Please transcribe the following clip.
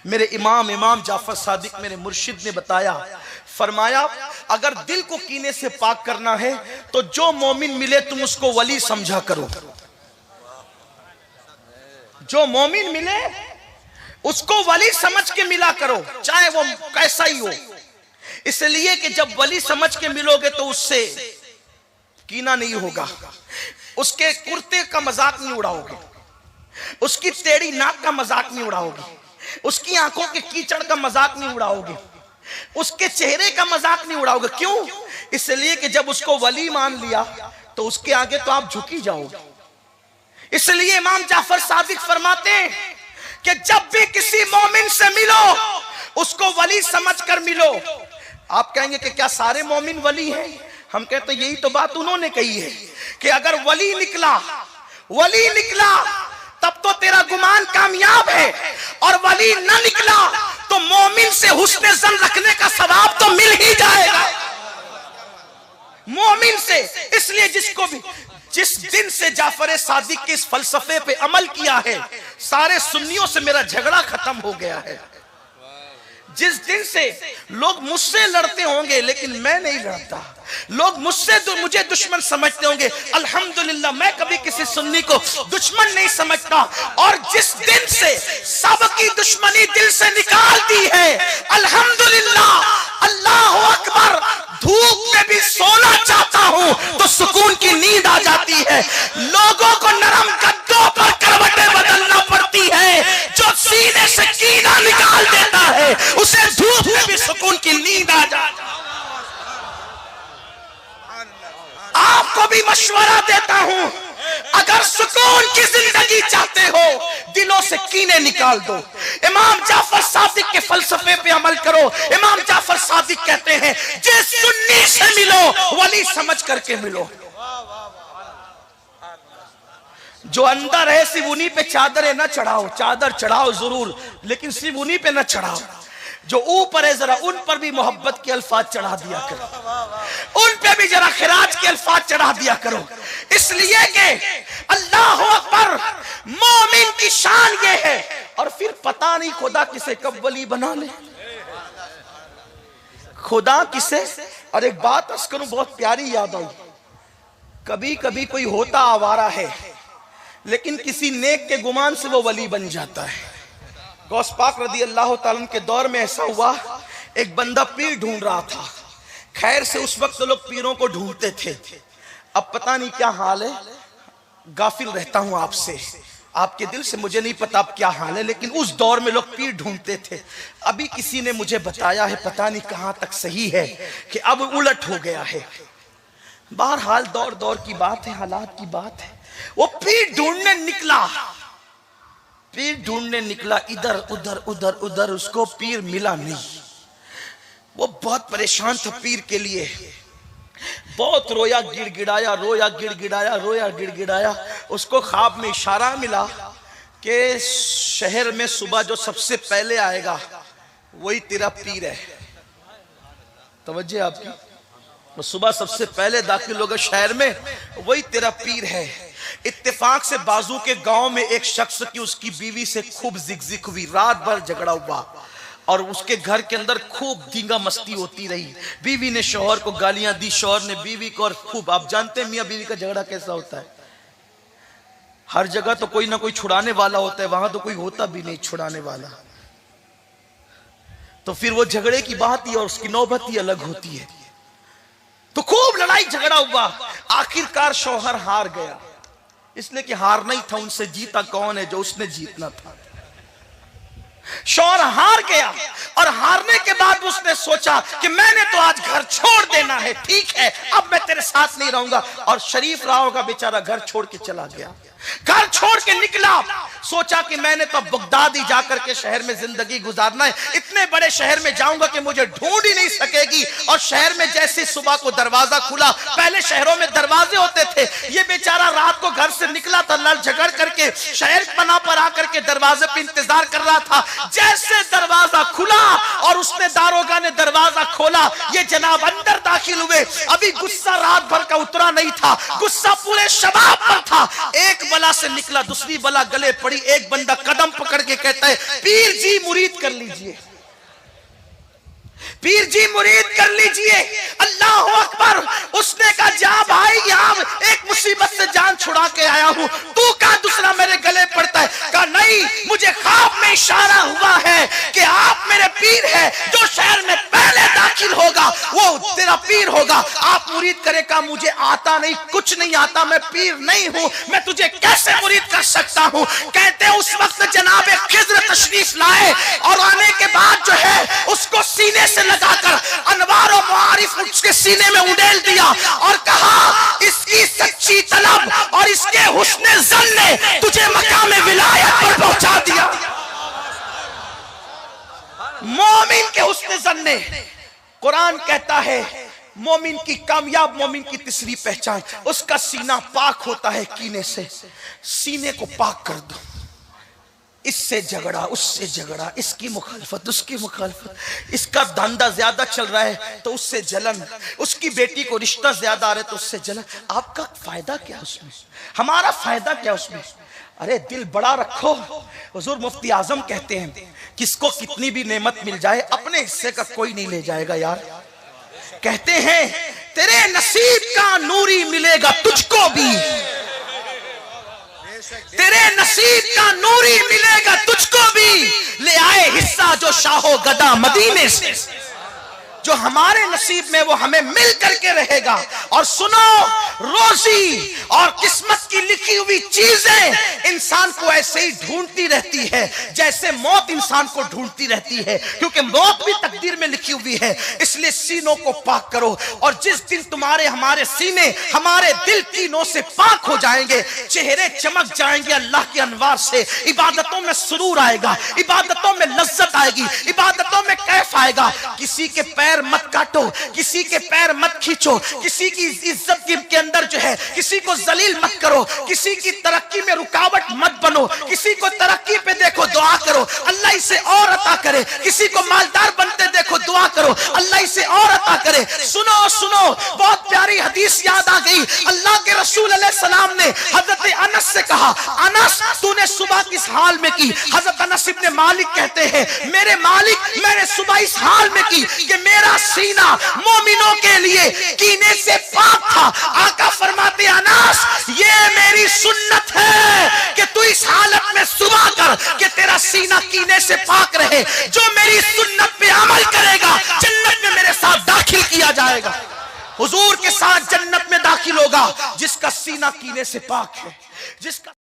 मेरे इमाम जाफर सादिक मेरे मुर्शिद ने बताया, फरमाया अगर दिल को कीने से पाक करना है तो जो मोमिन मिले तुम उसको वली समझा करो। जो मोमिन मिले उसको वली समझ के मिला करो, चाहे वो कैसा ही हो। इसलिए कि जब वली समझ के मिलोगे तो उससे कीना नहीं होगा, उसके कुर्ते का मजाक नहीं उड़ाओगे, उसकी टेढ़ी नाक का मजाक नहीं उड़ाओगे, उसकी आंखों के कीचड़ का मजाक नहीं उड़ाओगे, उसके चेहरे का मजाक नहीं उड़ाओगे। क्यों? इसलिए कि जब उसको वली मान लिया तो उसके आगे तो आप झुकी जाओगे। इसलिए इमाम जाफर सादिक फरमाते हैं कि जब भी किसी मोमिन से मिलो उसको वली समझकर मिलो। आप कहेंगे कि क्या सारे मोमिन वली हैं? हम कहते यही तो बात उन्होंने कही है कि अगर वली निकला तब तो तेरा गुमान कामयाब है, और वली न निकला तो मोमिन से हुस्ने ज़न रखने का सवाब तो मिल ही जाएगा मोमिन से। इसलिए जिस दिन से जाफर सादिक के इस फलसफे पे अमल किया है, सारे सुन्नियों से मेरा झगड़ा खत्म हो गया है। जिस दिन से लोग मुझसे लड़ते होंगे लेकिन मैं नहीं लड़ता, लोग मुझे दुश्मन समझते होंगे, अल्हम्दुलिल्लाह मैं कभी किसी सुन्नी को दुश्मन नहीं समझता। और जिस दिन से सबकी दुश्मनी दिल से निकाल दी है, अल्हम्दुलिल्लाह, अल्लाह अकबर, धूप में भी सोना चाहता हूं तो सुकून की नींद आ जाती है। लोगों को नरम गद्दों पर करवटें बदलना पड़ती है, जो सीने से कीना निकाल देता है उसे धूप में भी सुकून की नींद आ जाती है। आपको भी मशवरा देता हूं, अगर सुकून की जिंदगी चाहते हो दिलों से कीने निकाल दो। इमाम जाफर सादिक के फलसफे पे अमल करो। इमाम जाफर सादिक कहते हैं जिस सुन्नी से मिलो वली समझ करके मिलो। जो अंदर है सिर्फ उन्हीं पे चादरें न चढ़ाओ, चादर चढ़ाओ जरूर लेकिन सिर्फ उन्हीं पे न चढ़ाओ। जो ऊपर है जरा उन पर भी मोहब्बत के अल्फाज चढ़ा दिया करो, उन पे भी जरा खिराज के अल्फाज चढ़ा दिया करो। इसलिए कि अल्लाह अकबर, मोमिन की शान ये है। और फिर पता नहीं खुदा किसे कब वली बना ले, खुदा किसे। और एक बात अर्ज करूं, बहुत प्यारी याद आई। कभी कभी कोई होता आवारा है लेकिन किसी नेक के गुमान से वो वली बन जाता है। गौस पाक रदी अल्लाह ताला के दौर में ऐसा हुआ, एक बंदा पीर ढूंढ रहा था। खैर से उस वक्त तो लोग पीरों को ढूंढते थे, अब पता नहीं क्या हाल है, गाफिल रहता हूं आपसे, आपके दिल से मुझे नहीं पता अब क्या हाल है, लेकिन उस दौर में लोग पीर ढूंढते थे। अभी किसी ने मुझे बताया है, पता नहीं कहां तक सही है, कि अब उलट हो गया है। बहरहाल दौर दौर की बात है, हालात की बात है। वो पीर ढूंढने निकला, इधर उधर, उसको पीर मिला नहीं। वो बहुत परेशान था पीर के लिए, बहुत रोया गिड़गिड़ाया। उसको ख्वाब में इशारा मिला कि शहर में सुबह जो सबसे पहले आएगा वही तेरा पीर है। तवज्जो आपकी, वो सुबह सबसे पहले दाखिल होगा शहर में, वही तेरा पीर है। इत्तेफाक से बाजू के गांव में एक शख्स की उसकी बीवी से खूब जिगजिग हुई, रात भर झगड़ा हुआ और उसके घर के अंदर खूब धींगा मस्ती होती रही। बीवी ने शौहर को गालियां दी, शौहर ने बीवी को, और खूब, आप जानते हैं मियां बीवी का झगड़ा कैसा होता है। हर जगह तो कोई ना कोई छुड़ाने वाला होता है, वहां तो कोई होता भी नहीं छुड़ाने वाला। तो फिर वो झगड़े की बात ही और उसकी नौबत ही अलग होती है। तो खूब लड़ाई झगड़ा हुआ, आखिरकार शौहर हार गया। इसलिए कि हारना ही था, उनसे जीता कौन है, जो उसने जीतना था। शौहर हार गया और हारने के बाद उसने सोचा कि मैंने तो आज घर छोड़ देना है, ठीक है अब मैं तेरे साथ नहीं रहूंगा। और शरीफ रहा होगा बेचारा, घर छोड़ के चला गया। घर छोड़ के निकला, सोचा कि मैंने तो बगदाद ही जाकर के शहर में जिंदगी गुजारना है। इतने इतने बड़े शहर में जाऊंगा कि मुझे ढूंढ ही नहीं सकेगी। और शहर में जैसे सुबह को दरवाजा खुला, पहले शहरों में दरवाजे होते थे, ये बेचारा रात को घर से निकला था लड़ झगड़ करके, शहर पना पर आकर के दरवाजे पे इंतजार कर रहा था। जैसे दरवाजा खुला और उसने दारोगा ने दरवाजा खोला, ये जनाब अंदर दाखिल हुए। अभी गुस्सा रात भर का उतरा नहीं था, गुस्सा पूरे शबाब पर था। एक बला से निकला, दूसरी बला गले पड़ी। एक बंदा कदम पकड़ के कहता है, पीर जी मुरीद कर लीजिए, पीर जी मुरीद कर लीजिए। अल्लाह अकबर। उसने कहा, जा भाई, यहाँ एक मुसीबत से जान छुड़ा के आया हूं, तू का दूसरा मेरे गले पड़ता है। कहा, नहीं, मुझे ख्वाब में इशारा हुआ है कि आप मेरे पीर हैं, जो शहर में पहले दाखिल होगा वो तेरा पीर होगा। आप मुरीद करे। का मुझे आता नहीं, कुछ नहीं आता, मैं पीर नहीं हूं, मैं तुझे कैसे मुरीद कर सकता हूं। कहते हैं उस वक्त जनाब खिज़्र तशरीफ लाए और आने के बाद जो है उसको सीने से लगाकर अनवार और मुआरिफ उसके सीने में उड़ेल दिया और कहा, इसकी सच्ची तलब और इसके हुस्ने ज़न ने तुझे मकाम विलायत पर पहुंचा दिया। मोमिन के हुस्ने ज़न ने। कुरान कहता है मोमिन की, कामयाब मोमिन की तीसरी पहचान, उसका सीना पाक होता है कीने से। सीने को पाक कर दो। इससे झगड़ा, उससे झगड़ा, इसकी मुखालफत, उसकी मुखालफत, इसका धंधा ज्यादा चल रहा है तो उससे जलन, उसकी बेटी को रिश्ता ज्यादा आ रहा है तो उससे जलन। आपका फायदा क्या उसमें, हमारा फायदा क्या उसमें? अरे दिल बड़ा रखो। हुजूर मुफ्ती आजम कहते हैं, किसको कितनी भी नेमत मिल जाए अपने हिस्से का कोई नहीं ले जाएगा यार। कहते हैं तेरे नसीब का नूरी मिलेगा तुझको भी, तेरे नसीब का नूरी मिलेगा तुझको भी। ले आए हिस्सा जो शाहो गदा मदीने से, जो हमारे नसीब में वो हमें मिल करके रहेगा। और सुनो, रोजी और किस्मत की लिखी हुई चीजें इंसान को ऐसे ही ढूंढती रहती है जैसे मौत इंसान को ढूंढती रहती है, क्योंकि मौत भी तकदीर में लिखी हुई है। इसलिए सीनों को पाक करो, और जिस दिन तुम्हारे हमारे सीने हमारे दिल की नों से पाक हो जाएंगे, चेहरे चमक जाएंगे अल्लाह के अनवार से, इबादतों में सुरूर आएगा, इबादतों में लज्जत आएगी, इबादतों में कैफ आएगा। किसी के पैर मत काटो, किसी के पैर मत खींचो, किसी की इज्जत के अंदर जो है किसी को जलील मत करो, किसी की तरक्की में रुकावट मत बनो, किसी को तरक्की पे देखो दुआ करो अल्लाह इसे और अता करे, किसी को मालदार बनते देखो दुआ करो अल्लाह इसे और अता करे। सुनो सुनो, बहुत प्यारी हदीस याद आ गई। अल्लाह के रसूल अलैहि सलाम ने हजरत अनस से कहा, अनस तूने सुबह किस हाल में की? हजरत अनस इब्ने मालिक कहते हैं, मेरे मालिक मैंने सुबह इस हाल में की कि मेरा सीना मोमिनों के लिए कीने से पाक था। आका फरमाते, अनस ये मेरी सुन्नत है कि तू इस हालत में सुबह कर कि तेरा सीना कीने से पाक रहे। जो मेरी सुन्नत पे अमल करेगा जन्नत में मेरे साथ दाखिल किया जाएगा, हुजूर के साथ जन्नत में दाखिल होगा जिसका सीना कीने से पाक है, जिसका